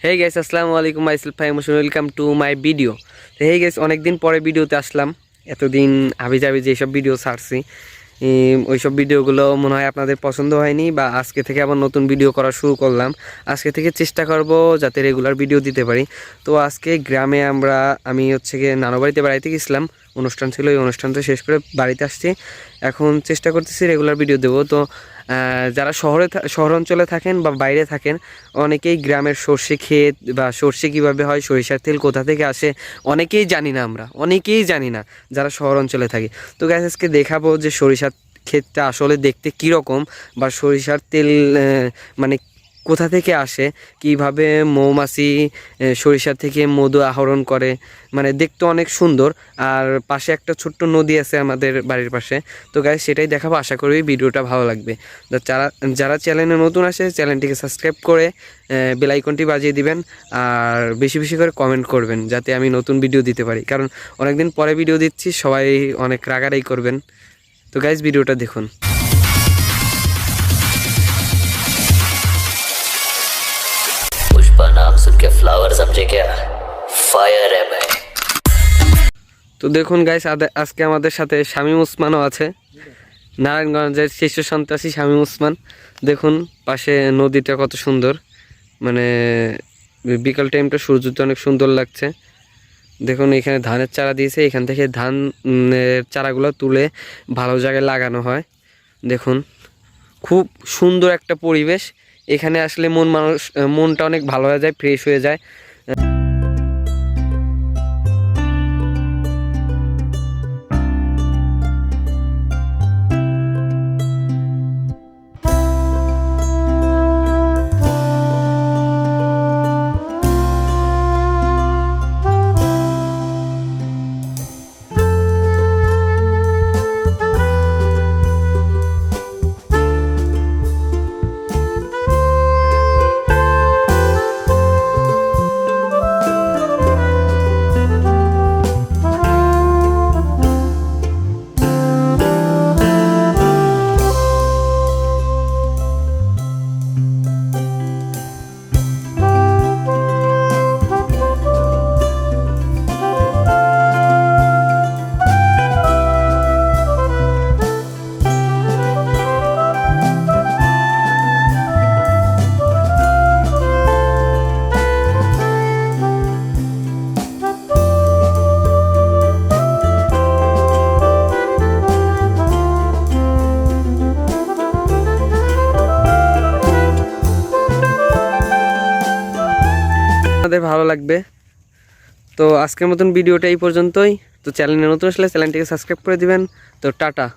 Hey guys, আসসালামু আলাইকুম। Myself Fahim, welcome to my video. তো হে গাইস, অনেকদিন পরে ভিডিওতে আসলাম। এতদিন হাবি জাবি যেসব ভিডিও ছাড়ছি, ওইসব ভিডিওগুলো মনে হয় আপনাদের পছন্দ হয়নি, বা আজকে থেকে আবার নতুন ভিডিও করা শুরু করলাম। আজকে থেকে চেষ্টা করব যাতে রেগুলার ভিডিও দিতে পারি। তো আজকে গ্রামে আমি হচ্ছে গিয়ে নানু বাড়িতে বেড়াইতে গেছিলাম, অনুষ্ঠান ছিল। এই অনুষ্ঠানটা শেষ করে বাড়িতে আসছি। এখন চেষ্টা করতেছি রেগুলার ভিডিও দেবো। তো যারা শহর অঞ্চলে থাকেন বা বাইরে থাকেন, অনেকেই গ্রামের সর্ষে ক্ষেত বা সর্ষে কীভাবে হয়, সরিষার তেল কোথা থেকে আসে, অনেকেই জানি না। অনেকেই জানি না যারা শহর অঞ্চলে থাকি। তো গাইস, আজকে দেখাবো যে সরিষার ক্ষেতটা আসলে দেখতে কীরকম, বা সরিষার তেল মানে কোথা থেকে আসে, কিভাবে মৌমাছি সরিষা থেকে মধু আহরণ করে। মানে দেখতে অনেক সুন্দর। আর পাশে একটা ছোট্ট নদী আছে আমাদের বাড়ির পাশে। তো গাইস, সেটাই দেখাবো। আশা করি ভিডিওটা ভালো লাগবে। যারা যারা চ্যানেলে নতুন আসে, চ্যানেলটিকে সাবস্ক্রাইব করে বেল আইকনটি বাজিয়ে দিবেন। আর বেশি বেশি করে কমেন্ট করবেন যাতে আমি নতুন ভিডিও দিতে পারি, কারণ অনেকদিন পরে ভিডিও দিচ্ছি, সবাই অনেক রাগারাগি করবেন। তো গাইস, ভিডিওটা দেখুন। पुष्पा नाम सुन के फ्लावर समझे क्या? फायर है भाई। তো দেখুন গাইস, আজকে আমাদের সাথে শামীম ওসমানও আছে, নারায়ণগঞ্জের শীর্ষ সন্ত্রাসী শামীম ওসমান। দেখুন পাশে নদীটা কত সুন্দর, মানে বিকাল টাইমটা সূর্যটা অনেক সুন্দর লাগছে। দেখুন এখানে ধানের চারা দিয়েছে, এখান থেকে ধানের চারাগুলো তুলে ভালো জায়গায় লাগানো হয়। দেখুন খুব সুন্দর একটা পরিবেশ। এখানে আসলে মনটা অনেক ভালো হয়ে যায়, ফ্রেশ হয়ে যায়। আপনাদের ভালো লাগবে। তো আজকের মতন ভিডিওটা এই পর্যন্তই। তো চ্যানেলে নতুন আসলে চ্যানেলটিকে সাবস্ক্রাইব করে দিবেন। তো টাটা।